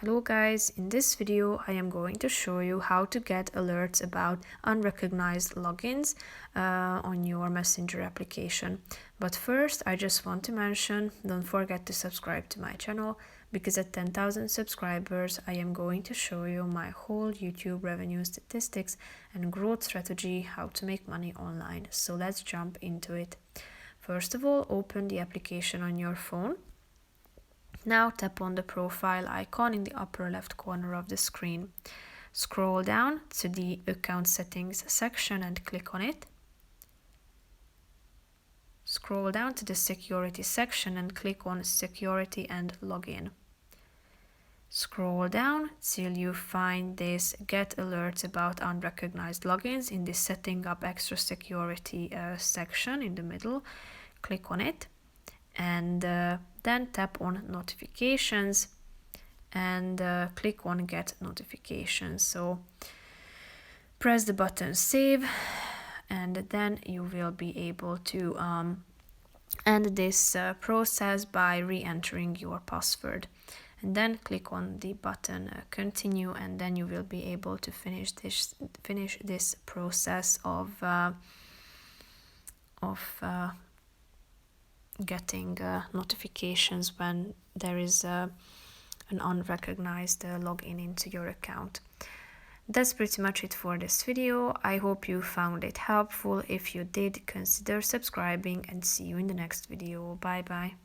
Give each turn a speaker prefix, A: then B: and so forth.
A: Hello guys, in this video I am going to show you how to get alerts about unrecognized logins on your Messenger application. But first I just want to mention, don't forget to subscribe to my channel, because at 10,000 subscribers I am going to show you my whole YouTube revenue statistics and growth strategy, how to make money online. So let's jump into it. First of all, open the application on your phone. Now tap on the profile icon in the upper left corner of the screen. Scroll down to the account settings section and click on it. Scroll down to the security section and click on security and login. Scroll down till you find this get alerts about unrecognized logins in the setting up extra security section in the middle. Click on it and then tap on notifications and click on get notifications. So press the button save, and then you will be able to end this process by re-entering your password, and then click on the button continue, and then you will be able to finish this process of getting notifications when there is an unrecognized login into your account. That's pretty much it for this video. I hope you found it helpful. If you did, consider subscribing, and see you in the next video. Bye bye.